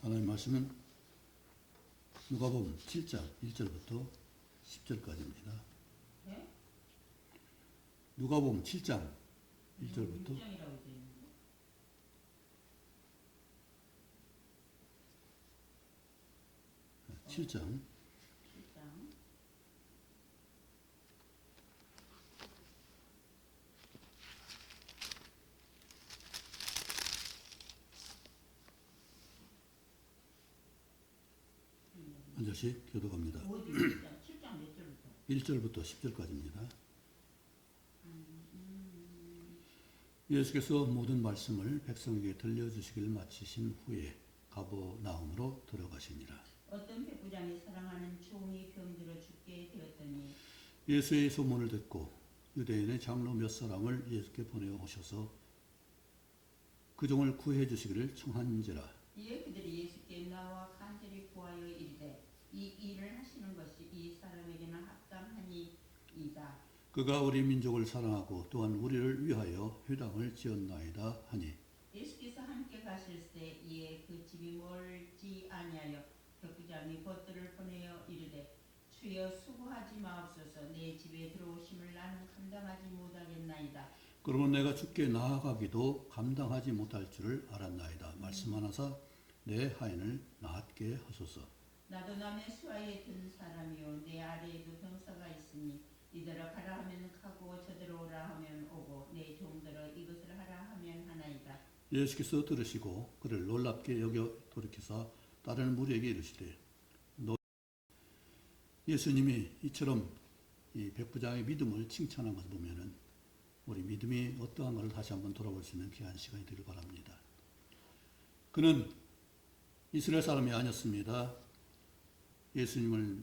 하나님 말씀은 누가복음 7장 1절부터 10절까지입니다. 네? 누가복음 7장 1절부터 6장이라고 되어 있는데. 7장 7장. 한 절씩 교독합니다. 어디 7장 몇 절부터? 1절부터 10절까지입니다. 예수께서 모든 말씀을 백성에게 들려주시기를 마치신 후에 가버나움으로 들어가시니라. 어떤 백부장이 사랑하는 종이 병들어 죽게 되었더니 예수의 소문을 듣고 유대인의 장로 몇 사람을 예수께 보내어 오셔서 그 종을 구해 주시기를 청한지라. 이에 그들이 예수께 나와 간절히 구하여 이르되 이 일을 하시는 것이 이 사람에게는 합당하니이다. 그가 우리 민족을 사랑하고 또한 우리를 위하여 회당을 지었나이다 하니 예수께서 함께 가실새 이에 그 집이 멀지 아니하여 백부장이 벗들을 보내어 이르되 주여 수고하지 마옵소서. 내 집에 들어오심을 나는 감당하지 못하겠나이다. 그러면 내가 주께 나아가기도 감당하지 못할 줄을 알았나이다. 말씀하나사 내 하인을 낫게 하소서. 나도 남의 수하에 든 사람이요 내 아래에도 병사가 있으니 이더러 가라 하면 가고 저더러 오라 하면 오고 내 종들어 이것을 하라 하면 하나이다. 예수께서 들으시고 그를 놀랍게 여겨 돌이키사 다른 무리에게 이르시되 예수님이 이처럼 이 백부장의 믿음을 칭찬한 것을 보면은 우리 믿음이 어떠한 것을 다시 한번 돌아볼 수 있는 귀한 시간이 되길 바랍니다. 그는 이스라엘 사람이 아니었습니다. 예수님을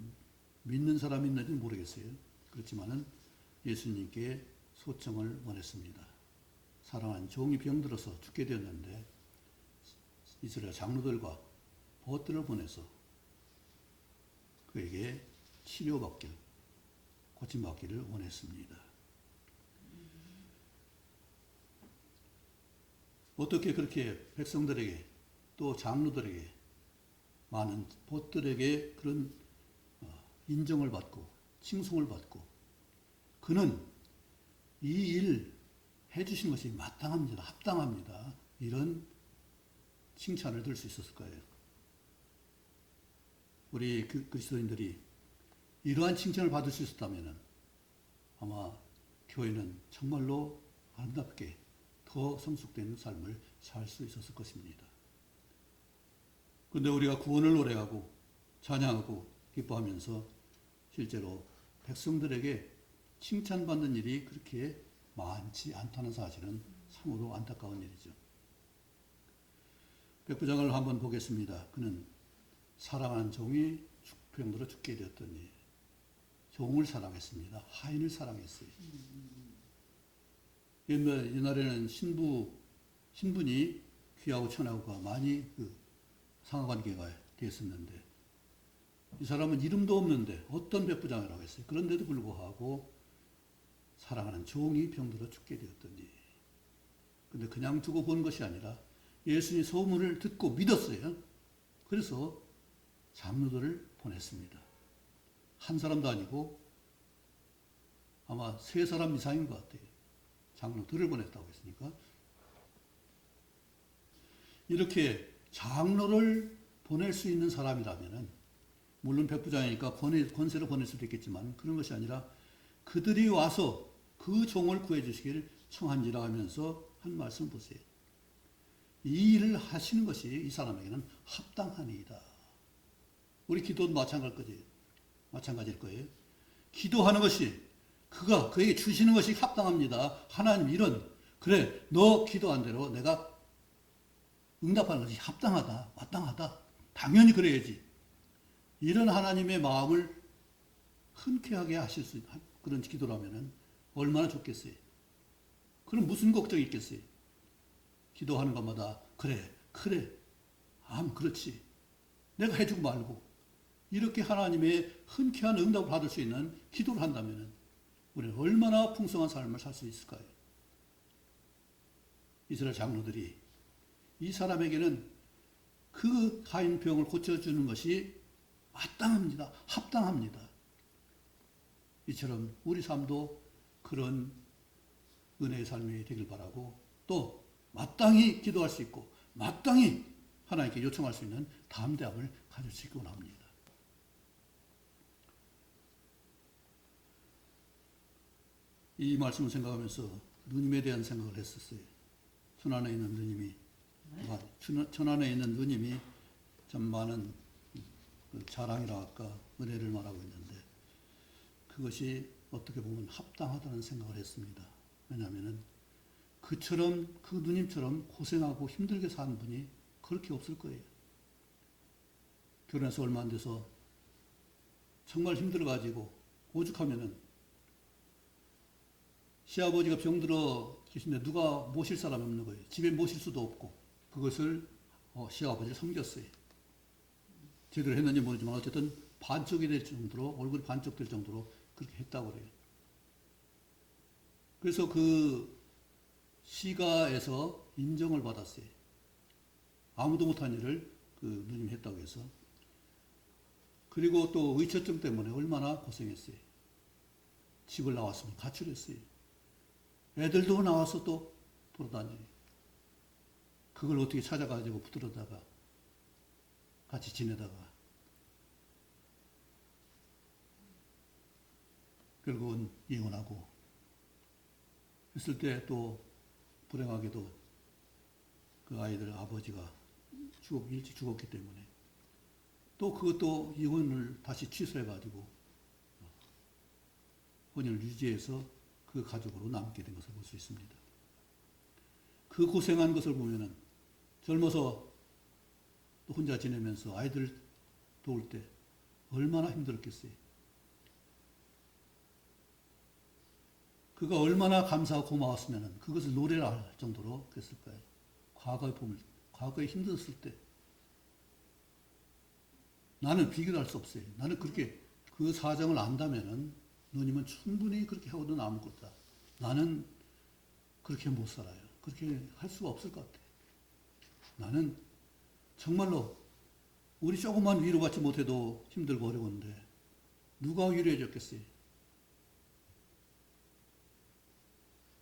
믿는 사람이 있는지 모르겠어요. 그렇지만은 예수님께 소청을 원했습니다. 사랑하는 종이 병들어서 죽게 되었는데 이스라엘 장로들과 벗들을 보내서 그에게 치료받기를, 고침받기를 원했습니다. 어떻게 그렇게 백성들에게 또 장로들에게 많은 벗들에게 그런 인정을 받고 칭송을 받고 그는 이 일 해주신 것이 마땅합니다. 합당합니다. 이런 칭찬을 들 수 있었을 거예요. 우리 그리스도인들이 이러한 칭찬을 받을 수 있었다면 아마 교회는 정말로 아름답게 더 성숙된 삶을 살 수 있었을 것입니다. 그런데 우리가 구원을 노래하고 찬양하고 기뻐하면서 실제로 백성들에게 칭찬받는 일이 그렇게 많지 않다는 사실은 참으로 안타까운 일이죠. 백부장을 한번 보겠습니다. 그는 사랑하는 종이 병들어 죽게 되었더니 종을 사랑했습니다. 하인을 사랑했어요. 옛날에는 신분이 귀하고 천하고가 많이 상하관계가 됐었는데 이 사람은 이름도 없는데 어떤 백부장이라고 했어요. 그런데도 불구하고 사랑하는 종이 병들어 죽게 되었더니 근데 그냥 두고 본 것이 아니라 예수님의 소문을 듣고 믿었어요. 그래서 장로들을 보냈습니다. 한 사람도 아니고 아마 3사람 이상인 것 같아요. 장로들을 보냈다고 했으니까. 이렇게 장로를 보낼 수 있는 사람이라면은 물론 백부장이니까 권세로 보낼 수도 있겠지만 그런 것이 아니라 그들이 와서 그 종을 구해주시기를 청한지라 하면서 한 말씀 보세요. 이 일을 하시는 것이 이 사람에게는 합당하니이다. 우리 기도도 마찬가지일 거예요. 기도하는 것이 그가 그에게 주시는 것이 합당합니다. 하나님 그래 너 기도한 대로 내가 응답하는 것이 합당하다. 마땅하다. 당연히 그래야지. 이런 하나님의 마음을 흔쾌하게 하실 수 있는 그런 기도라면 얼마나 좋겠어요. 그럼 무슨 걱정이 있겠어요. 기도하는 것마다 그래 그렇지. 내가 해주고 말고 이렇게 하나님의 흔쾌한 응답을 받을 수 있는 기도를 한다면 우리는 얼마나 풍성한 삶을 살 수 있을까요? 이스라엘 장로들이 이 사람에게는 그 하인병을 고쳐주는 것이 마땅합니다. 합당합니다. 이처럼 우리 삶도 그런 은혜의 삶이 되길 바라고 또 마땅히 기도할 수 있고 마땅히 하나님께 요청할 수 있는 담대함을 가질 수 있기 원합니다. 이 말씀을 생각하면서 누님에 대한 생각을 했었어요. 천안에 있는 누님이 천안에 있는 누님이 참 많은 그 자랑이라 할까 은혜를 말하고 있는데 그것이 어떻게 보면 합당하다는 생각을 했습니다. 왜냐하면은 그처럼 그 누님처럼 고생하고 힘들게 사는 분이 그렇게 없을 거예요. 결혼해서 얼마 안 돼서 정말 힘들어가지고 오죽하면은 시아버지가 병들어 계신데 누가 모실 사람이 없는 거예요. 집에 모실 수도 없고 그것을 시아버지를 섬겼어요. 제대로 했는지 모르지만 어쨌든 반쪽이 될 정도로 얼굴이 반쪽 될 정도로 그렇게 했다고 그래요. 그래서 그 시가에서 인정을 받았어요. 아무도 못한 일을 그 누님이 했다고 해서. 그리고 또 의처증 때문에 얼마나 고생했어요. 집을 나왔으면 가출했어요. 애들도 나와서 또 돌아다녀요. 그걸 어떻게 찾아가지고 붙들어다가 같이 지내다가 결국은 이혼하고 했을 때 또 불행하게도 그 아이들 아버지가 일찍 죽었기 때문에 또 그것도 이혼을 다시 취소해가지고 혼인을 유지해서 그 가족으로 남게 된 것을 볼 수 있습니다. 그 고생한 것을 보면은 젊어서 또 혼자 지내면서 아이들 도울 때 얼마나 힘들었겠어요. 그가 얼마나 감사하고 고마웠으면 그것을 노래를 할 정도로 그랬을 거예요. 과거에 힘들었을 때 나는 비교를 할 수 없어요. 나는 그렇게 그 사정을 안다면은 누님은 충분히 그렇게 하고도 남을 것이다. 나는 그렇게 못 살아요. 그렇게 할 수가 없을 것 같아. 나는 정말로 우리 조금만 위로받지 못해도 힘들고 어려운데 누가 위로해 줬겠어요?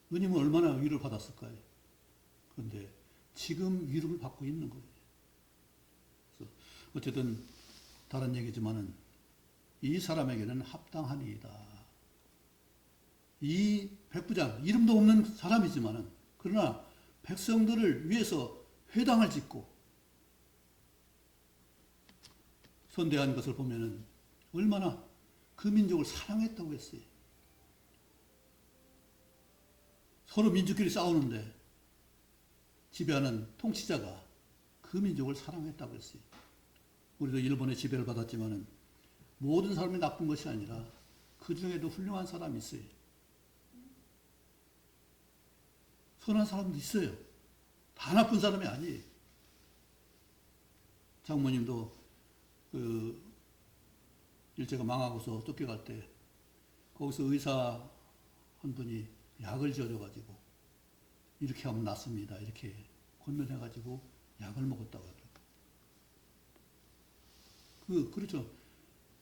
누님은 얼마나 위로를 받았을까요? 그런데 지금 위로를 받고 있는 거예요. 그래서 어쨌든 다른 얘기지만은 이 사람에게는 합당하니이다. 이 백부장 이름도 없는 사람이지만은 그러나 백성들을 위해서 회당을 짓고 선대한 것을 보면은 얼마나 그 민족을 사랑했다고 했어요. 서로 민족끼리 싸우는데 지배하는 통치자가 그 민족을 사랑했다고 했어요. 우리도 일본의 지배를 받았지만은 모든 사람이 나쁜 것이 아니라 그 중에도 훌륭한 사람이 있어요. 선한 사람도 있어요. 다 나쁜 사람이 아니에요. 장모님도 그 일제가 망하고서 쫓겨갈 때 거기서 의사 한 분이 약을 지어줘가지고 이렇게 하면 낫습니다. 이렇게 권면해가지고 약을 먹었다고 하더라고요. 그렇죠.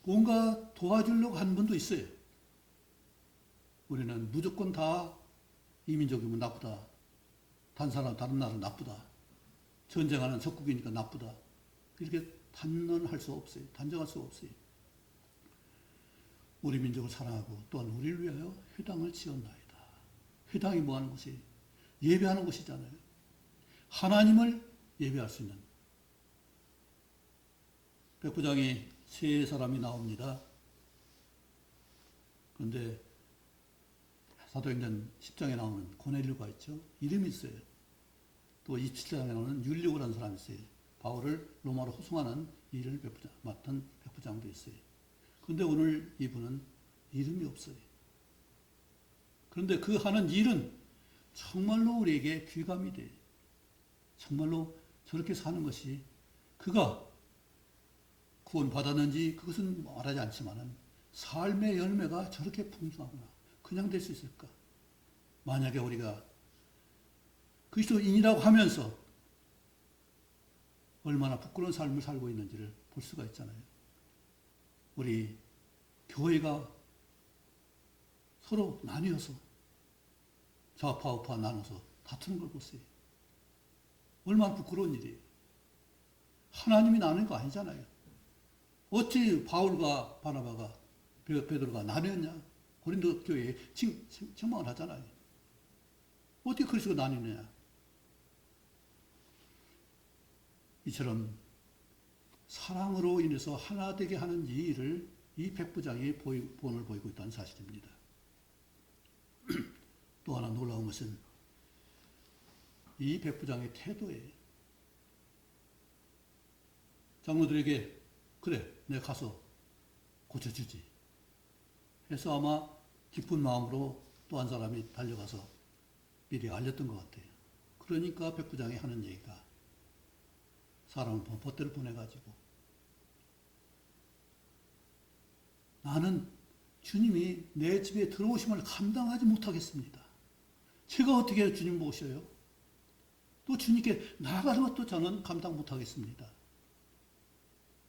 뭔가 도와주려고 하는 분도 있어요. 우리는 무조건 다 이민족이면 나쁘다. 다른 나라는 나쁘다. 전쟁하는 적국이니까 나쁘다. 이렇게 단언할 수 없어요. 단정할 수 없어요. 우리 민족을 사랑하고 또한 우리를 위하여 회당을 지었나이다. 회당이 뭐 하는 곳이에요? 예배하는 곳이잖아요. 하나님을 예배할 수 있는. 백부장이 세 사람이 나옵니다. 그런데 사도행전 10장에 나오는 고넬료가 있죠. 이름이 있어요. 또 27장에 나오는 율리오라는 사람이 있어요. 바울을 로마로 호송하는 일을 맡은 백부장도 있어요. 그런데 오늘 이분은 이름이 없어요. 그런데 그 하는 일은 정말로 우리에게 귀감이 돼요. 정말로 저렇게 사는 것이 그가 구원받았는지 그것은 말하지 않지만은 삶의 열매가 저렇게 풍성하구나. 그냥 될 수 있을까? 만약에 우리가 그리스도인이라고 하면서 얼마나 부끄러운 삶을 살고 있는지를 볼 수가 있잖아요. 우리 교회가 서로 나뉘어서 좌파 우파 나눠서 다투는 걸 보세요. 얼마나 부끄러운 일이에요. 하나님이 나눈 거 아니잖아요. 어찌 바울과 바나바가 베드로가 나뉘었냐? 고린도 교회에 책망을 하잖아요. 어떻게 그리스도가 나뉘느냐? 이처럼 사랑으로 인해서 하나 되게 하는 이 일을 이 백부장이 본을 보이고 있다는 사실입니다. 또 하나 놀라운 것은 이 백부장의 태도예요. 장로들에게 그래, 내가 가서 고쳐주지 해서 아마 기쁜 마음으로 또 한 사람이 달려가서 미리 알렸던 것 같아요. 그러니까 백부장이 하는 얘기가 사람을 벗대로 보내가지고 나는 주님이 내 집에 들어오심을 감당하지 못하겠습니다. 제가 어떻게 주님 모셔요? 또 주님께 나가는 것도 저는 감당 못하겠습니다.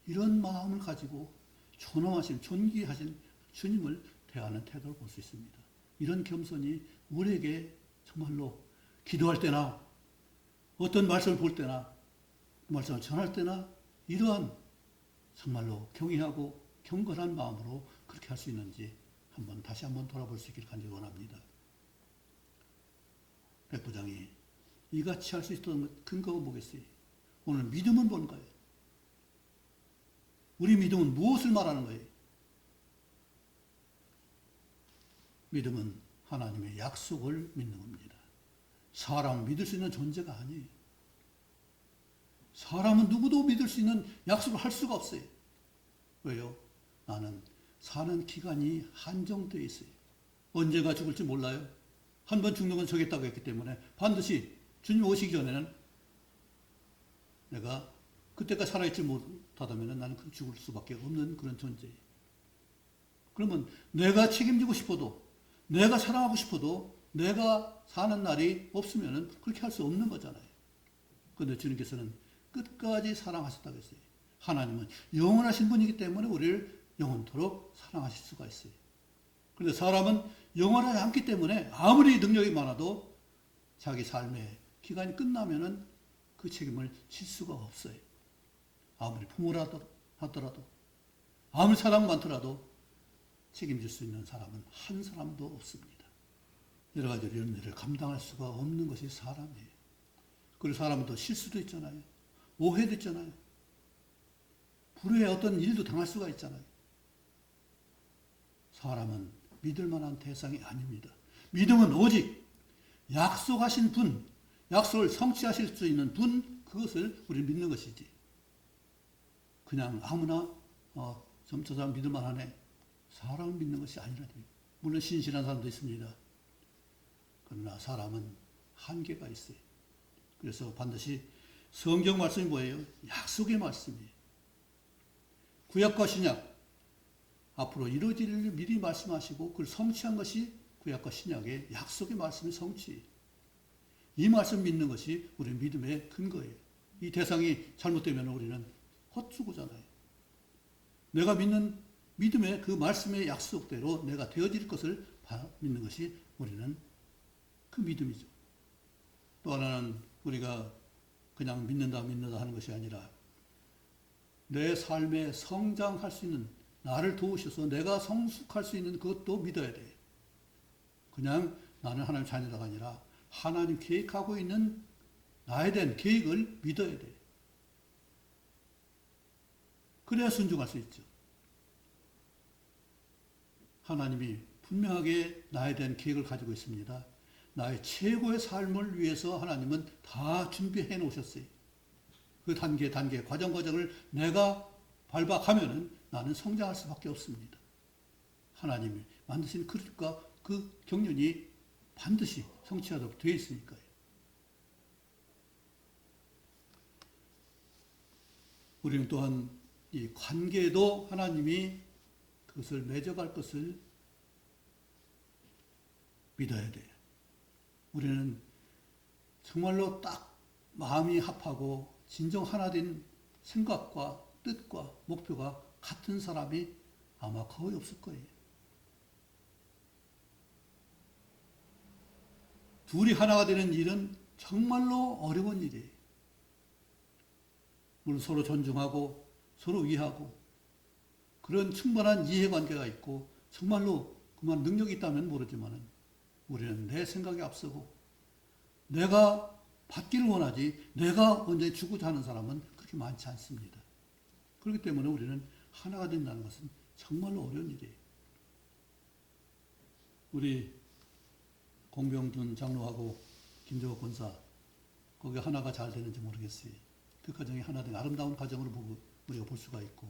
이런 마음을 가지고 존엄하신, 존귀하신 주님을 대하는 태도를 볼 수 있습니다. 이런 겸손이 우리에게 정말로 기도할 때나 어떤 말씀을 볼 때나 말씀을 전할 때나 이러한 정말로 경외하고 경건한 마음으로 그렇게 할 수 있는지 다시 한번 돌아볼 수 있기를 간절히 원합니다. 백부장이 이같이 할 수 있었던 근거가 뭐겠어요? 오늘 믿음은 뭔가요? 우리 믿음은 무엇을 말하는 거예요? 믿음은 하나님의 약속을 믿는 겁니다. 사람을 믿을 수 있는 존재가 아니에요. 사람은 누구도 믿을 수 있는 약속을 할 수가 없어요. 왜요? 나는 사는 기간이 한정되어 있어요. 언제가 죽을지 몰라요. 한 번 죽는 건 정했다고 했기 때문에 반드시 주님 오시기 전에는 내가 그때까지 살아있지 못하다면 나는 죽을 수밖에 없는 그런 존재예요. 그러면 내가 책임지고 싶어도 내가 사랑하고 싶어도 내가 사는 날이 없으면 그렇게 할 수 없는 거잖아요. 그런데 주님께서는 끝까지 사랑하셨다고 했어요. 하나님은 영원하신 분이기 때문에 우리를 영원토록 사랑하실 수가 있어요. 그런데 사람은 영원하지 않기 때문에 아무리 능력이 많아도 자기 삶의 기간이 끝나면은 그 책임을 질 수가 없어요. 아무리 부모라도 아무리 사랑 많더라도 책임질 수 있는 사람은 한 사람도 없습니다. 여러 가지 이런 일을 감당할 수가 없는 것이 사람이에요. 그리고 사람은 또 실수도 있잖아요. 오해도 있잖아요. 불의의 어떤 일도 당할 수가 있잖아요. 사람은 믿을 만한 대상이 아닙니다. 믿음은 오직 약속하신 분, 약속을 성취하실 수 있는 분, 그것을 우리 믿는 것이지. 그냥 아무나 저 사람 믿을 만하네. 사람을 믿는 것이 아니라니. 물론 신실한 사람도 있습니다. 그러나 사람은 한계가 있어요. 그래서 반드시 성경 말씀이 뭐예요? 약속의 말씀이에요. 구약과 신약, 앞으로 이루어질 일을 미리 말씀하시고 그걸 성취한 것이 구약과 신약의 약속의 말씀의 성취예요. 이 말씀 믿는 것이 우리 믿음의 근거예요. 이 대상이 잘못되면 우리는 헛수고잖아요. 내가 믿는 믿음의 그 말씀의 약속대로 내가 되어질 것을 믿는 것이 우리는 그 믿음이죠. 또 하나는 우리가 그냥 믿는다 하는 것이 아니라 내 삶에 성장할 수 있는 나를 도우셔서 내가 성숙할 수 있는 그것도 믿어야 돼. 그냥 나는 하나님 자녀가 아니라 하나님 계획하고 있는 나에 대한 계획을 믿어야 돼. 그래야 순종할 수 있죠. 하나님이 분명하게 나에 대한 계획을 가지고 있습니다. 나의 최고의 삶을 위해서 하나님은 다 준비해 놓으셨어요. 그 단계 과정을 내가 밟아가면은 나는 성장할 수밖에 없습니다. 하나님이 만드신 그릇과 그 경륜이 반드시 성취하도록 되어 있으니까요. 우리는 또한 이 관계도 하나님이 그것을 맺어갈 것을 믿어야 돼요. 우리는 정말로 딱 마음이 합하고 진정 하나 된 생각과 뜻과 목표가 같은 사람이 아마 거의 없을 거예요. 둘이 하나가 되는 일은 정말로 어려운 일이에요. 물론 서로 존중하고 서로 이해하고 그런 충분한 이해관계가 있고 정말로 그만 능력이 있다면 모르지만 우리는 내 생각에 앞서고 내가 받기를 원하지 내가 언제 주고자 하는 사람은 그렇게 많지 않습니다. 그렇기 때문에 우리는 하나가 된다는 것은 정말로 어려운 일이에요. 우리 공병준 장로하고 김정옥 권사 거기 하나가 잘 되는지 모르겠어요. 그 가정이 하나 된 아름다운 가정으로 보고 우리가 볼 수가 있고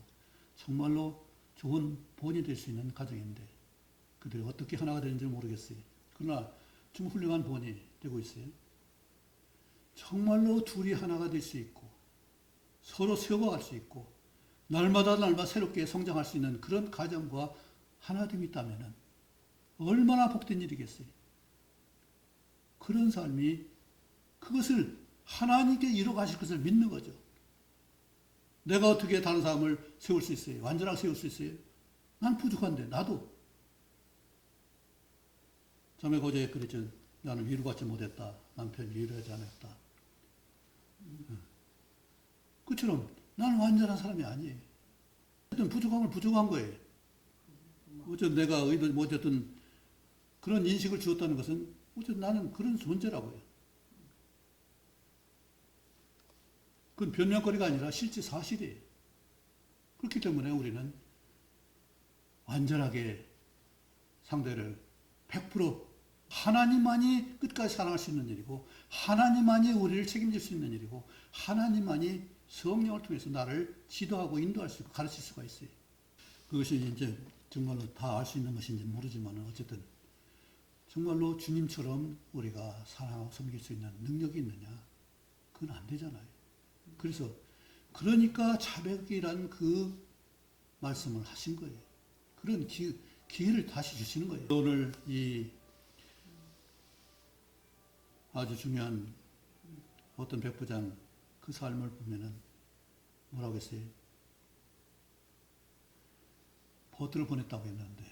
정말로 좋은 본이 될 수 있는 가정인데 그들이 어떻게 하나가 되는지 모르겠어요. 그러나 좀 훌륭한 본이 되고 있어요. 정말로 둘이 하나가 될 수 있고 서로 세워갈 수 있고 날마다 새롭게 성장할 수 있는 그런 가정과 하나됨이 있다면 얼마나 복된 일이겠어요. 그런 삶이 그것을 하나님께 이루어가실 것을 믿는 거죠. 내가 어떻게 다른 사람을 세울 수 있어요? 완전하게 세울 수 있어요? 난 부족한데 나도. 자매 고저에 그랬죠. 나는 위로받지 못했다. 남편이 위로하지 않았다. 그처럼 나는 완전한 사람이 아니에요. 어쨌든 부족함을 부족한 거예요. 어쨌든 내가 의도 못했던 그런 인식을 주었다는 것은 어쨌든 나는 그런 존재라고요. 그건 변명거리가 아니라 실제 사실이에요. 그렇기 때문에 우리는 완전하게 상대를 100% 하나님만이 끝까지 사랑할 수 있는 일이고 하나님만이 우리를 책임질 수 있는 일이고 하나님만이 성령을 통해서 나를 지도하고 인도할 수 있고 가르칠 수가 있어요. 그것이 이제 정말로 다 알 수 있는 것인지 모르지만 어쨌든 정말로 주님처럼 우리가 사랑하고 섬길 수 있는 능력이 있느냐? 그건 안 되잖아요. 그래서 그러니까 자백이란 그 말씀을 하신 거예요. 그런 기회를 다시 주시는 거예요. 오늘 이 아주 중요한 어떤 백부장 그 삶을 보면은 뭐라고 했어요? 보트를 보냈다고 했는데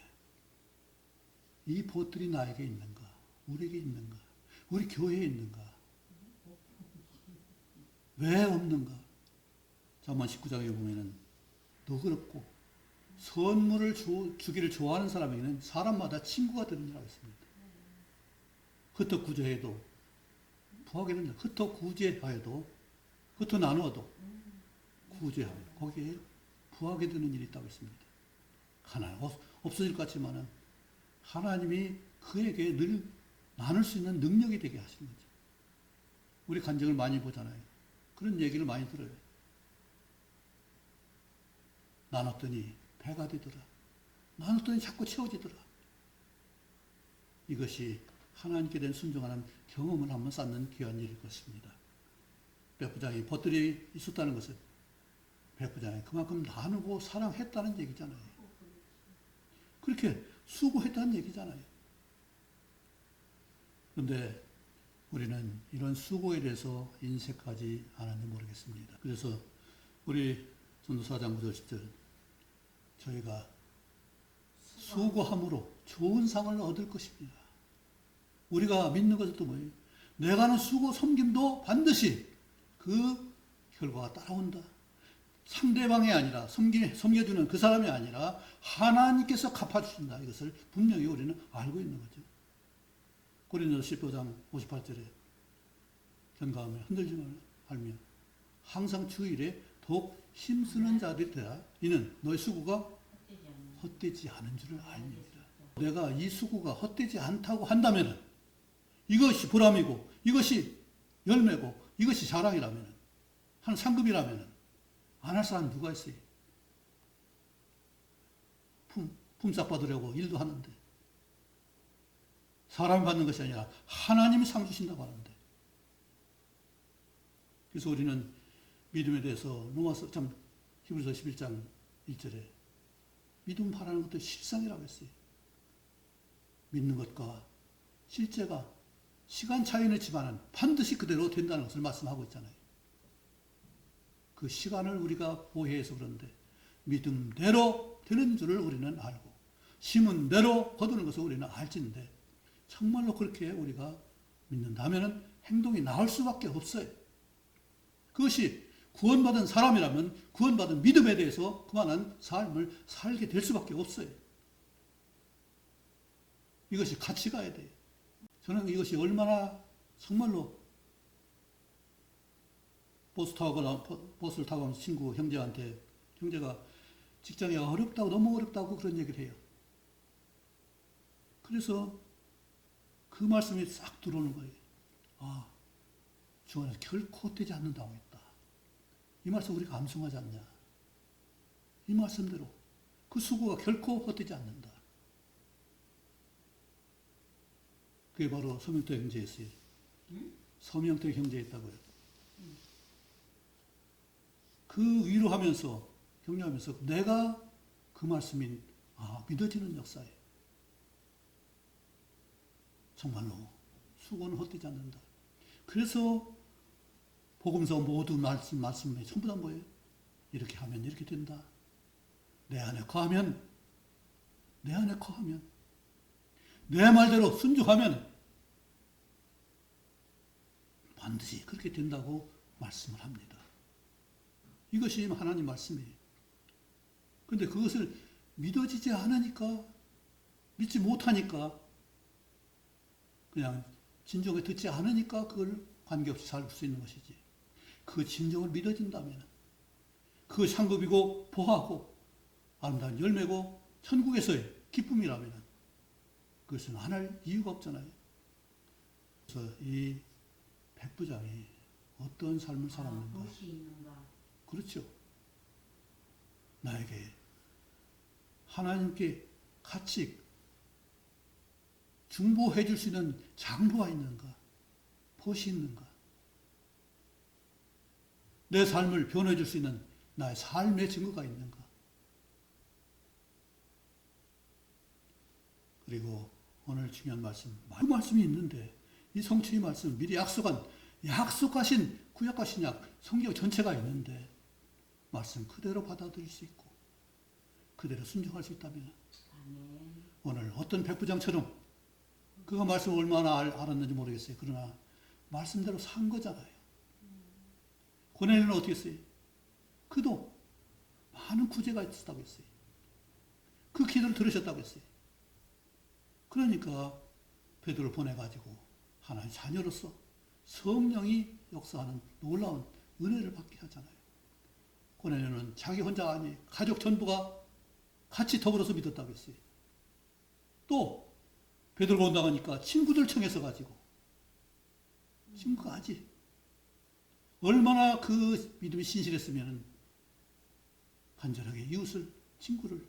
이 보트들이 나에게 있는가? 우리에게 있는가? 우리 교회에 있는가? 왜 없는가? 잠언 19장에 보면은 너그럽고 선물을 주기를 좋아하는 사람에게는 사람마다 친구가 되느니라고 했습니다. 흩어 구제해도 부하게 된다. 흩어 구제하여도 흩어 나누어도 구제하여 거기에 부하게 되는 일이 있다고 했습니다. 하나 없어질 것 같지만은 하나님이 그에게 늘 나눌 수 있는 능력이 되게 하시는 거죠. 우리 간증을 많이 보잖아요. 그런 얘기를 많이 들어요. 나눴더니 배가 되더라. 나눴더니 자꾸 채워지더라. 이것이 하나님께 대한 순종하는 경험을 한번 쌓는 귀한 일일 것입니다. 백부장이 벗들이 있었다는 것은 백부장이 그만큼 나누고 사랑했다는 얘기잖아요. 그렇게 수고했다는 얘기잖아요. 그런데 우리는 이런 수고에 대해서 인색하지 않았는지 모르겠습니다. 그래서 우리 전도서 4장 9절 10절 저희가 수고함으로 좋은 상을 얻을 것입니다. 우리가 믿는 것은 또 뭐예요? 내가 하는 수고 섬김도 반드시 그 결과가 따라온다. 상대방이 아니라 섬겨주는 그 사람이 아니라 하나님께서 갚아주신다. 이것을 분명히 우리는 알고 있는 거죠. 고린도서 15장 58절에 견가하며 흔들지 말며 항상 주일에 더욱 힘쓰는 자들이 되라. 이는 너의 수고가 헛되지 않은 줄을 알미니라. 내가 이 수고가 헛되지 않다고 한다면 이것이 보람이고 이것이 열매고 이것이 자랑이라면 한 상급이라면 안 할 사람 누가 있어요? 품삯 받으려고 일도 하는데 사람이 받는 것이 아니라 하나님이 상 주신다고 하는데 그래서 우리는 믿음에 대해서 히브리서 11장 1절에 믿음 바라는 것도 실상이라고 했어요. 믿는 것과 실제가 시간 차이는 있지만 반드시 그대로 된다는 것을 말씀하고 있잖아요. 그 시간을 우리가 보혜해서 그런데 믿음대로 되는 줄을 우리는 알고 심은 대로 거두는 것을 우리는 알지는데 정말로 그렇게 우리가 믿는다면 행동이 나올 수밖에 없어요. 그것이 구원받은 사람이라면 구원받은 믿음에 대해서 그만한 삶을 살게 될 수밖에 없어요. 이것이 같이 가야 돼요. 저는 이것이 얼마나 정말로 버스를 타고 가면서 친구 형제한테 형제가 직장이 어렵다고 너무 어렵다고 그런 얘기를 해요. 그래서 그 말씀이 싹 들어오는 거예요. 아, 주 안에서 결코 헛되지 않는다고 했다. 이 말씀 우리가 암송하지 않냐. 이 말씀대로 그 수고가 결코 헛되지 않는다. 그게 바로 서명태 형제였어요. 서명태 형제였다고요. 그 위로하면서 격려하면서 내가 그 말씀이 믿어지는 역사예요. 정말로 수고는 헛되지 않는다. 그래서 복음서 모두 말씀에 전부 다 뭐예요? 이렇게 하면 이렇게 된다. 내 안에 거하면 내 말대로 순종하면 반드시 그렇게 된다고 말씀을 합니다. 이것이 하나님 말씀이에요. 그런데 그것을 믿어지지 않으니까 믿지 못하니까 그냥 진정에 듣지 않으니까 그걸 관계없이 살 수 있는 것이지. 그 진정을 믿어진다면 그 상급이고 보하고 아름다운 열매고 천국에서의 기쁨이라면 그것은 안 할 이유가 없잖아요. 그래서 이 백부장이 어떤 삶을 살았는가. 무엇이 있는가. 그렇죠. 나에게 하나님께 같이 중보해 줄 수 있는 장부가 있는가? 벗이 있는가? 내 삶을 변해 줄 수 있는 나의 삶의 증거가 있는가? 그리고 오늘 중요한 말씀, 많은 말씀이 있는데 이 성취의 말씀, 미리 약속하신 구약과 신약, 성경 전체가 있는데 말씀 그대로 받아들일 수 있고 그대로 순종할 수 있다면 아멘. 오늘 어떤 백부장처럼 그가 말씀을 얼마나 알았는지 모르겠어요. 그러나 말씀대로 산 거잖아요. 고넬료는 어떻게 했어요? 그도 많은 구제가 있었다고 했어요. 그 기도를 들으셨다고 했어요. 그러니까 베드로를 보내가지고 하나님의 자녀로서 성령이 역사하는 놀라운 은혜를 받게 하잖아요. 고넬료는 자기 혼자 아니 가족 전부가 같이 더불어서 믿었다고 했어요. 또 베드로가 온다고 하니까 친구들 청해서 가지고 친구까지 얼마나 그 믿음이 신실했으면 간절하게 이웃을 친구를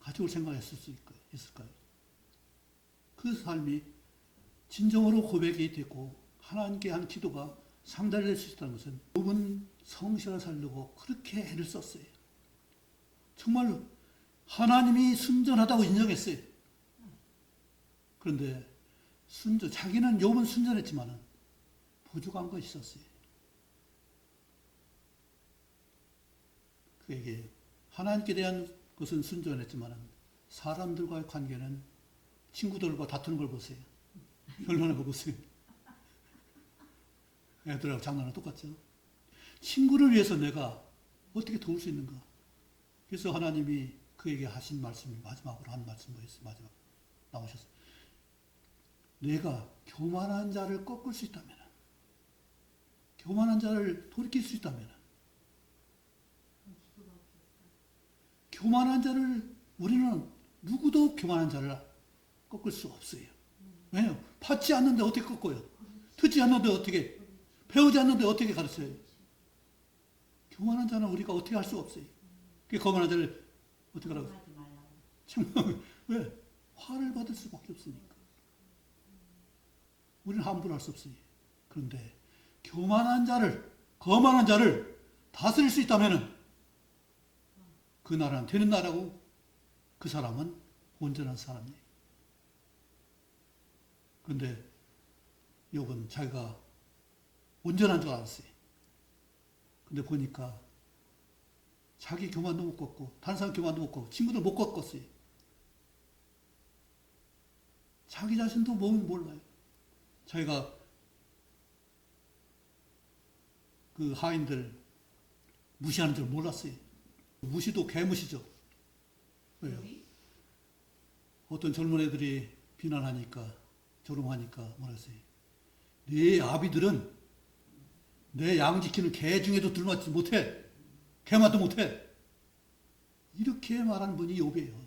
가족을 생각했을 수 있을까요? 그 삶이 진정으로 고백이 되고 하나님께 한 기도가 상달될 수 있다는 것은 좁은 성실을 살려고 그렇게 애를 썼어요. 정말로 하나님이 순전하다고 인정했어요. 그런데 자기는 욥은 순전했지만 부족한 것이 있었어요. 그에게 하나님께 대한 것은 순전했지만 사람들과의 관계는 친구들과 다투는 걸 보세요. 결론을 보세요. 애들하고 장난은 똑같죠. 친구를 위해서 내가 어떻게 도울 수 있는가. 그래서 하나님이 그에게 하신 말씀이 마지막으로 한 말씀 뭐였어요? 마지막 나오셨어요. 내가 교만한 자를 꺾을 수 있다면, 교만한 자를 돌이킬 수 있다면, 교만한 자를 우리는 누구도 교만한 자를 꺾을 수 없어요. 왜요? 받지 않는데 어떻게 꺾어요? 듣지 않는데 어떻게, 배우지 않는데 어떻게 가르쳐요? 교만한 자는 우리가 어떻게 할 수가 없어요. 그 교만한 자를 어떻게 하라고? 정말 왜? 화를 받을 수밖에 없으니까. 우리는 함부로 할 수 없어요. 그런데 교만한 자를, 거만한 자를 다스릴 수 있다면 그 나라는 되는 나라고 그 사람은 온전한 사람이에요. 그런데 욥은 자기가 온전한 줄 알았어요. 근데 보니까 자기 교만도 못 꺾고 다른 사람 교만도 못 꺾고 친구들 못 꺾었어요. 자기 자신도 몰라요. 자기가 그 하인들 무시하는 줄 몰랐어요. 무시도 개무시죠. 왜요? 어떤 젊은 애들이 비난하니까 조롱하니까 뭐라 했어요. 네 아비들은 내 양 지키는 개 중에도 들맞지 못해. 개맛도 못해. 이렇게 말한 분이 욥이에요.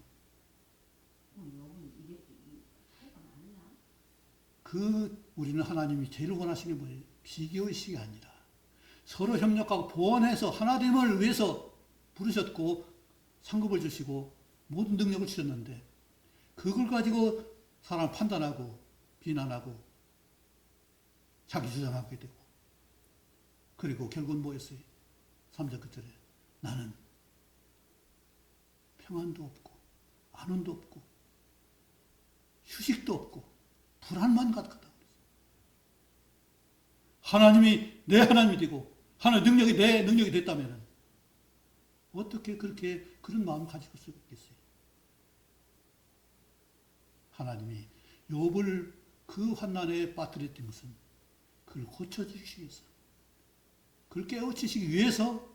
우리는 하나님이 제일 원하시는 게 뭐예요? 비교의식이 아니라 서로 협력하고 보완해서 하나님을 위해서 부르셨고 상급을 주시고 모든 능력을 주셨는데 그걸 가지고 사람을 판단하고 비난하고 자기 주장하게 되고 그리고 결국은 뭐였어요? 3절 끝절에 나는 평안도 없고 안온도 없고 휴식도 없고 불안만 가득하다. 하나님이 내 하나님이 되고 하나님의 능력이 내 능력이 됐다면 어떻게 그렇게 그런 마음을 가지고 수 있겠어요? 하나님이 욥을 그 환난에 빠뜨렸던 것은 그를 고쳐주시기 위해서 그를 깨우치시기 위해서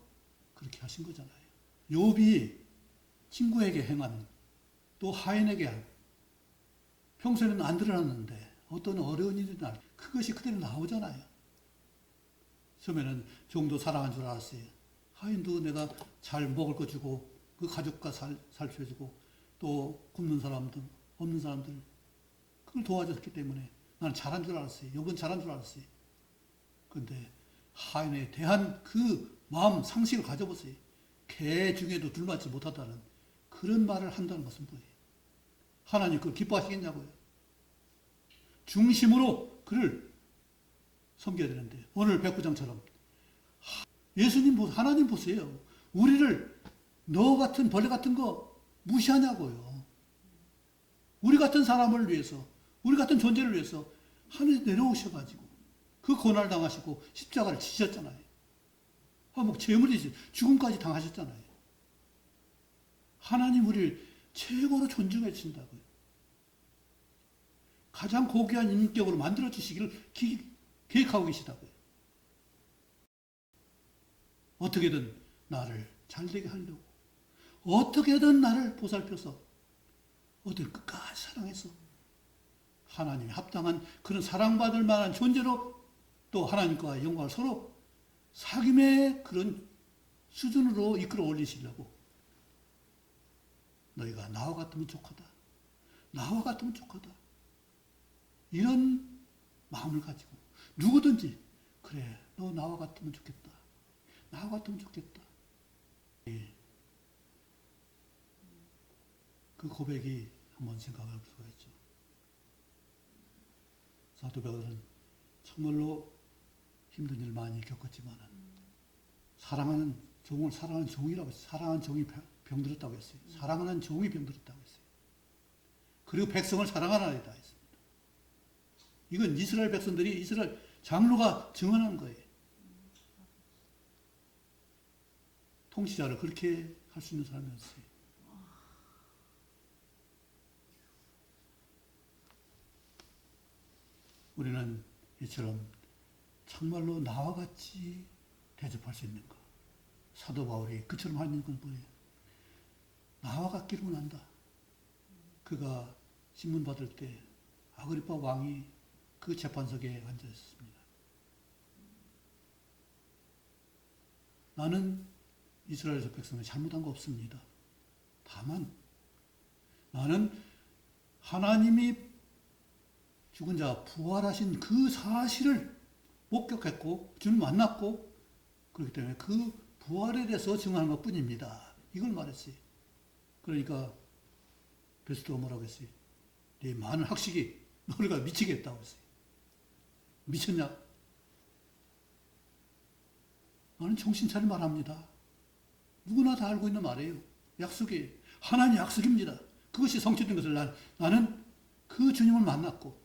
그렇게 하신 거잖아요. 욥이 친구에게 행한 또 하인에게 한 평소에는 안 드러났는데 어떤 어려운 일이 날 그것이 그대로 나오잖아요. 처음에는 종도 사랑한 줄 알았어요. 하인도 내가 잘 먹을 거 주고 그 가족과 살펴주고 또 굶는 사람들 없는 사람들 그걸 도와줬기 때문에 나는 잘한 줄 알았어요. 욥은 잘한 줄 알았어요. 그런데 하인에 대한 그 마음 상식을 가져보세요. 개 중에도 둘맞지 못하다는 그런 말을 한다는 것은 뭐예요? 하나님 그걸 기뻐하시겠냐고요. 중심으로 그를 섬겨야 되는데 오늘 백부장처럼 예수님 하나님 보세요. 우리를 너 같은 벌레 같은 거 무시하냐고요. 우리 같은 사람을 위해서 우리 같은 존재를 위해서 하늘에 내려오셔가지고 그 고난을 당하시고 십자가를 지셨잖아요. 뭐 죄물이지 죽음까지 당하셨잖아요. 하나님 우리를 최고로 존중해 주신다고요. 가장 고귀한 인격으로 만들어 주시기를 계획하고 계시다고요. 어떻게든 나를 잘되게 하려고 어떻게든 나를 보살펴서 어떻게 끝까지 사랑해서 하나님이 합당한 그런 사랑받을 만한 존재로 또 하나님과 영광을 서로 사귐의 그런 수준으로 이끌어 올리시려고 너희가 나와 같으면 좋겠다. 나와 같으면 좋겠다. 이런 마음을 가지고 누구든지 그래 너 나와 같으면 좋겠다. 나와 같으면 좋겠다. 그 고백이 한번 생각할 수가 있죠. 사도 바울은 정말로 힘든 일 많이 겪었지만 사랑하는 종이라고 했어요. 사랑하는 종이 병들었다고 했어요. 사랑하는 종이 병들었다고 했어요. 그리고 백성을 사랑하나이다 했습니다. 이건 이스라엘 백성들이 이스라엘 장로가 증언한 거예요. 통치자를 그렇게 할 수 있는 사람이었어요. 우리는 이처럼 정말로 나와 같이 대접할 수 있는 것. 사도 바울이 그처럼 하는 건 뭐예요? 나와 같기를 원한다. 그가 신문 받을 때 아그리파 왕이 그 재판석에 앉아 있었습니다. 나는 이스라엘 백성이 잘못한 거 없습니다. 다만 나는 하나님이 죽은 자 부활하신 그 사실을 목격했고 주님 만났고 그렇기 때문에 그 부활에 대해서 증언한 것뿐입니다. 이걸 말했어요. 그러니까 베스토가 뭐라고 했어요? 네 많은 학식이 너희가 미치게 했다고 했어요. 미쳤냐? 나는 정신 차려 말합니다. 누구나 다 알고 있는 말이에요. 약속이에요. 하나님 약속입니다. 그것이 성취된 것을 나는 그 주님을 만났고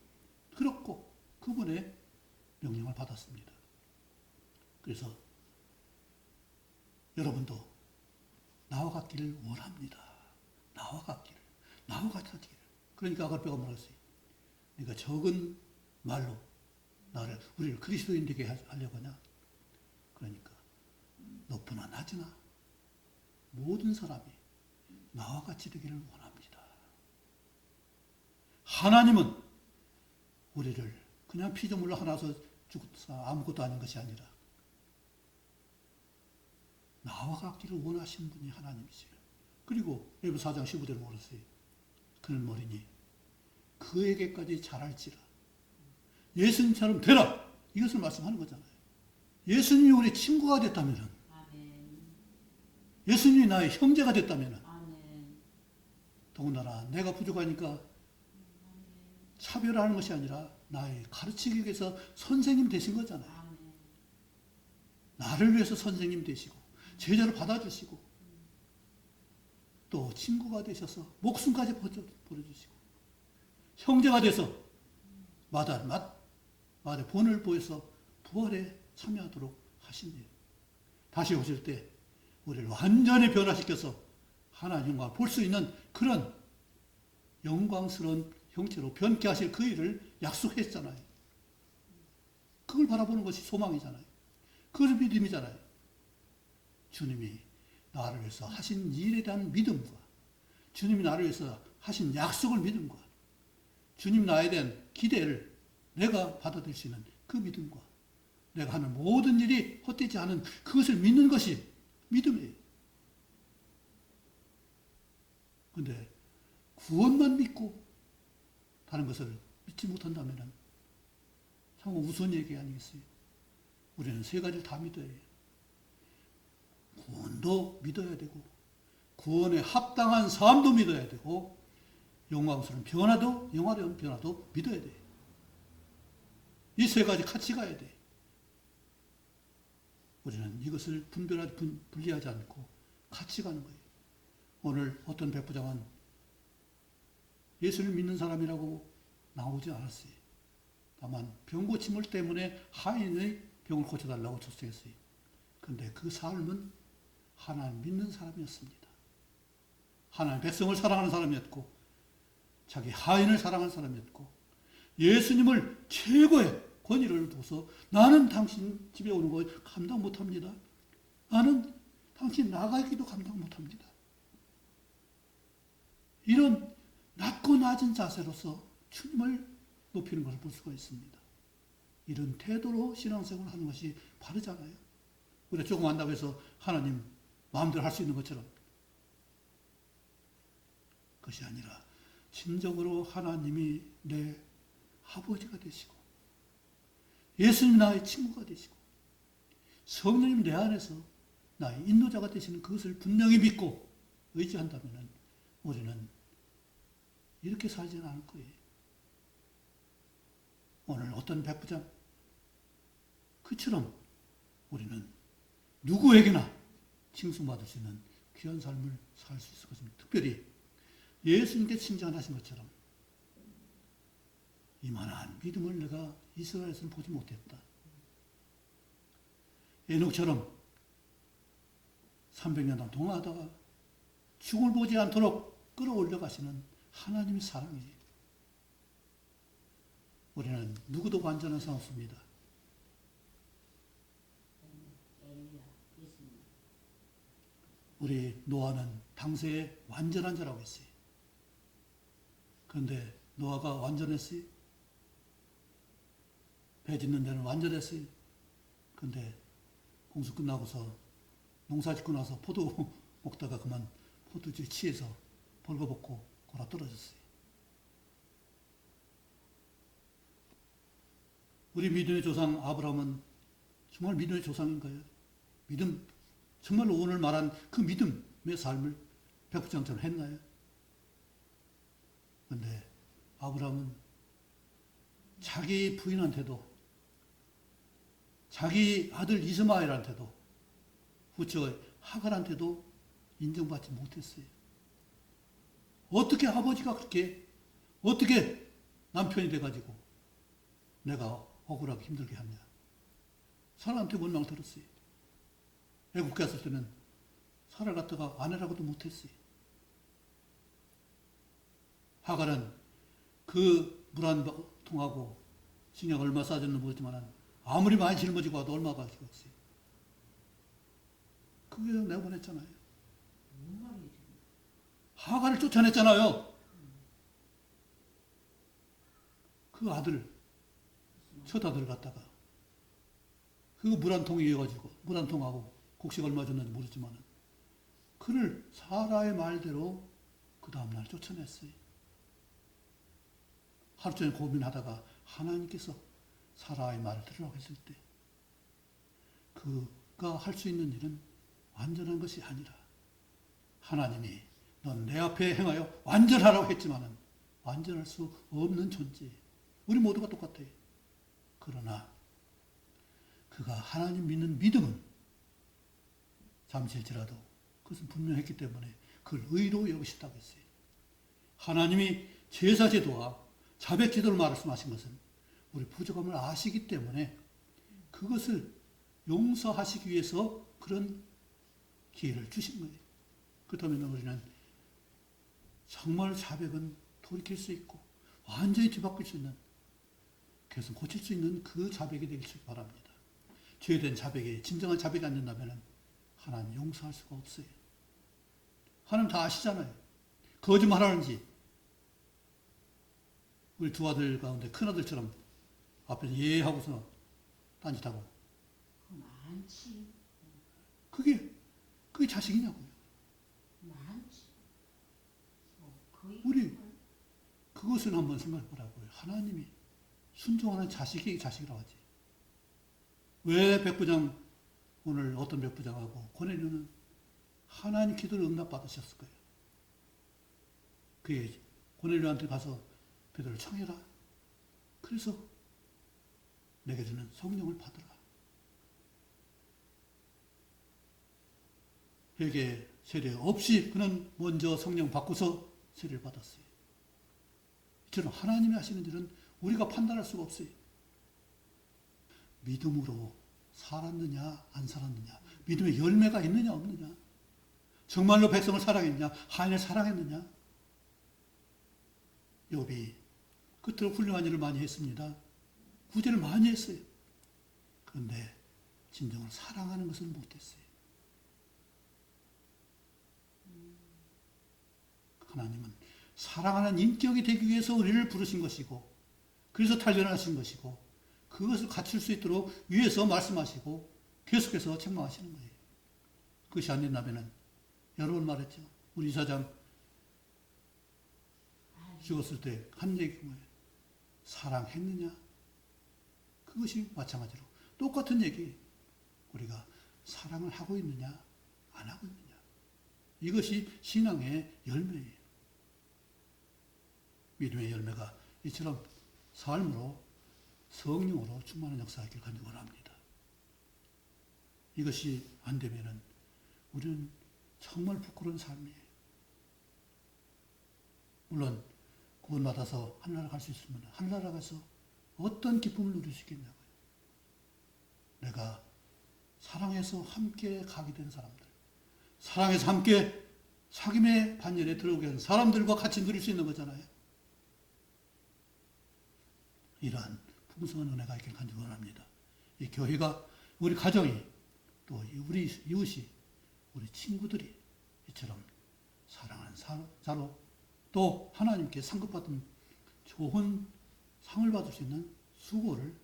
그렇고 그분의 명령을 받았습니다. 그래서 여러분도 나와 같기를 원합니다. 나와 같기를. 나와 같기를. 그러니까 아가페가 뭐라 했어요? 네가 적은 말로 우리를 그리스도인 되게 하려고 하냐? 그러니까 높으나 낮으나 모든 사람이 나와 같이 되기를 원합니다. 하나님은 우리를 그냥 피조물로 하나서 죽어서 아무것도 아닌 것이 아니라 나와 같기를 원하시는 분이 하나님이세요. 그리고 에베소 4장 15절에 뭐랬어요? 그는 머리니 그에게까지 자랄지라. 예수님처럼 되라. 이것을 말씀하는 거잖아요. 예수님이 우리 친구가 됐다면, 예수님이 나의 형제가 됐다면, 더군다나 내가 부족하니까 차별하는 것이 아니라 나의 가르치기 위해서 선생님 되신 거잖아요. 나를 위해서 선생님 되시고 제자를 받아주시고 또 친구가 되셔서 목숨까지 버려주시고 형제가 돼서 마다의 본을 보여서 부활에 참여하도록 하시니 다시 오실 때 우리를 완전히 변화시켜서 하나님 영광을 볼 수 있는 그런 영광스러운 형체로 변케 하실 그 일을 약속했잖아요. 그걸 바라보는 것이 소망이잖아요. 그걸 믿음이잖아요. 주님이 나를 위해서 하신 일에 대한 믿음과 주님이 나를 위해서 하신 약속을 믿음과 주님 나에 대한 기대를 내가 받아들일 수 있는 그 믿음과 내가 하는 모든 일이 헛되지 않은 그것을 믿는 것이 믿음이에요. 그런데 구원만 믿고 다른 것을 믿지 못한다면 참 우스운 얘기 아니겠어요? 우리는 세 가지를 다 믿어야 해요. 구원도 믿어야 되고 구원에 합당한 삶도 믿어야 되고 영광스러운 영화로운 변화도 믿어야 돼요. 이 세 가지 같이 가야 돼요. 우리는 이것을 분리하지 않고 같이 가는 거예요. 오늘 어떤 백부장은 예수를 믿는 사람이라고 나오지 않았어요. 다만 병고침을 때문에 하인의 병을 고쳐달라고 초청했어요. 그런데 그 삶은 하나님 믿는 사람이었습니다. 하나님 백성을 사랑하는 사람이었고 자기 하인을 사랑하는 사람이었고 예수님을 최고의 권위를 둬서 나는 당신 집에 오는 거 감당 못합니다. 나는 당신 나가기도 감당 못합니다. 이런 낮고 낮은 자세로서 주님을 높이는 것을 볼 수가 있습니다. 이런 태도로 신앙생활을 하는 것이 바르잖아요. 우리가 조금 안다고 해서 하나님 마음대로 할 수 있는 것처럼 그것이 아니라 진정으로 하나님이 내 아버지가 되시고 예수님 나의 친구가 되시고 성령님 내 안에서 나의 인도자가 되시는 그것을 분명히 믿고 의지한다면 우리는 이렇게 살지는 않을 거예요. 오늘 어떤 백부장 그처럼 우리는 누구에게나 칭송받을 수 있는 귀한 삶을 살 수 있을 것입니다. 특별히 예수님께 칭찬하신 것처럼 이만한 믿음을 내가 이스라엘에서는 보지 못했다. 에녹처럼 300년 동안 동화하다가 죽음을 보지 않도록 끌어올려 가시는 하나님의 사랑이에요. 우리는 누구도 완전한 사 없습니다. 우리 노아는 당시에 완전한 자라고 했어요. 그런데 노아가 완전했어요? 배 짓는 데는 완전했어요. 그런데 홍수 끝나고서 농사 짓고 나서 포도 먹다가 그만 포도주에 취해서 벌거벗고 골아 떨어졌어요. 우리 믿음의 조상 아브라함은 정말 믿음의 조상인가요? 정말로 오늘 말한 그 믿음의 삶을 백부장처럼 했나요? 그런데 아브라함은 자기 부인한테도 자기 아들 이스마엘한테도 후처 하갈한테도 인정받지 못했어요. 어떻게 아버지가 그렇게 어떻게 남편이 돼가지고 내가 억울하게 힘들게 하냐. 사람한테 원망 들었어요. 애국에 갔을 때는 사라를 갖다가 아내라고도 못했어요. 하갈은 그 물 한 통하고 신경 얼마 싸졌는지 모르지만 아무리 많이 짊어지고 와도 얼마 가지겠어요. 그게 내보냈잖아요. 뭔 말이지? 하갈을 쫓아냈잖아요. 그 아들, 첫 아들을 갖다가 그 물 한 통이 이어가지고 물 한 통하고 곡식 얼마 줬는지 모르지만 그를 사라의 말대로 그 다음날 쫓아냈어요. 하루 종일 고민하다가 하나님께서 사라의 말을 들으라고 했을 때 그가 할 수 있는 일은 완전한 것이 아니라 하나님이 넌 내 앞에 행하여 완전하라고 했지만은 완전할 수 없는 존재. 우리 모두가 똑같아요. 그러나 그가 하나님 믿는 믿음은 잠시일지라도 그것은 분명했기 때문에 그걸 의로 여기셨다고 했어요. 하나님이 제사제도와 자백제도를 말씀하신 것은 우리 부족함을 아시기 때문에 그것을 용서하시기 위해서 그런 기회를 주신 거예요. 그렇다면 우리는 정말 자백은 돌이킬 수 있고 완전히 뒤바뀔 수 있는, 그래서 고칠 수 있는 그 자백이 되길 바랍니다. 죄된 자백이 진정한 자백이 안 된다면 하나님 용서할 수가 없어요. 하나님 다 아시잖아요. 거짓말하는지 우리 두 아들 가운데 큰 아들처럼 앞에서 예하고서 딴짓하고 많지. 그게 자식이냐고요. 많지. 거의 우리 그것을 한번 생각해 보라고요. 하나님이 순종하는 자식이 자식이라고 하지. 왜 백부장, 오늘 어떤 백부장하고 고넬료는 하나님 기도를 응답받으셨을 거예요. 그게 고넬료한테 가서 베드로를 청해라. 그래서 내게 주는 성령을 받으라. 회개 세례 없이 그는 먼저 성령 받고서 세례를 받았어요. 이처럼 하나님이 하시는 일은 우리가 판단할 수가 없어요. 믿음으로 살았느냐 안 살았느냐, 믿음의 열매가 있느냐 없느냐, 정말로 백성을 사랑했느냐 하나님을 사랑했느냐. 욥이 끝으로 훌륭한 일을 많이 했습니다. 구제를 많이 했어요. 그런데 진정으로 사랑하는 것은 못했어요. 하나님은 사랑하는 인격이 되기 위해서 우리를 부르신 것이고, 그래서 단련하신 것이고, 그것을 갖출 수 있도록 위에서 말씀하시고 계속해서 책망하시는 거예요. 그것이 안 된다면 여러 번 말했죠. 우리 이사장 죽었을 때 한 얘기가 뭐예요? 사랑했느냐? 그것이 마찬가지로 똑같은 얘기. 우리가 사랑을 하고 있느냐 안 하고 있느냐. 이것이 신앙의 열매예요. 믿음의 열매가 이처럼 삶으로 성령으로 충만한 역사하기를 간절히 원합니다. 이것이 안 되면은 우리는 정말 부끄러운 삶이에요. 물론 구원받아서 하늘나라 갈 수 있으면 하늘나라 가서 어떤 기쁨을 누릴 수 있겠냐고요. 내가 사랑해서 함께 가게 된 사람들, 사랑해서 함께 사귐의 반열에 들어오게 한 사람들과 같이 누릴 수 있는 거잖아요. 이러한 풍성한 은혜가 있길 간절히 원합니다. 이 교회가, 우리 가정이, 또 우리 이웃이, 우리 친구들이 이처럼 사랑하는 자로 또 하나님께 상급받은 좋은 상을 받을 수 있는 수고를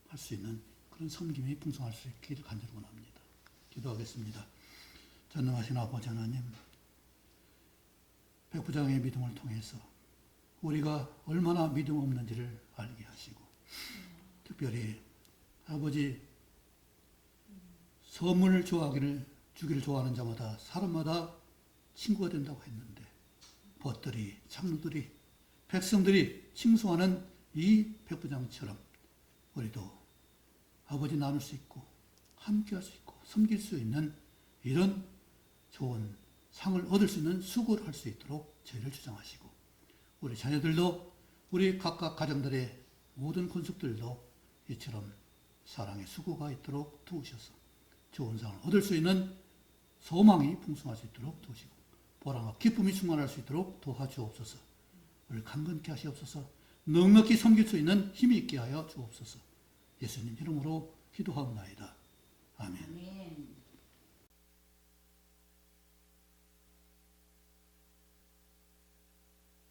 할 수 있는 그런 섬김이 풍성할 수 있기를 간절히 원합니다. 기도하겠습니다. 전능하신 아버지 하나님, 백부장의 믿음을 통해서 우리가 얼마나 믿음 없는지를 알게 하시고, 특별히 아버지 선물을 주기를 좋아하는 자마다 사람마다 친구가 된다고 했는데, 벗들이, 장로들이, 백성들이 칭송하는 이 백부장처럼 우리도 아버지 나눌 수 있고 함께 할 수 있고 섬길 수 있는 이런 좋은 상을 얻을 수 있는 수고를 할 수 있도록 저희를 주장하시고, 우리 자녀들도, 우리 각각 가정들의 모든 권속들도 이처럼 사랑의 수고가 있도록 도우셔서 좋은 상을 얻을 수 있는 소망이 풍성할 수 있도록 도우시고 보람과 기쁨이 충만할 수 있도록 도와주옵소서. 우리를 강건케 하시옵소서. 넉넉히 섬길 수 있는 힘이 있게 하여 주옵소서. 예수님 이름으로 기도하옵나이다. 아멘. 아멘.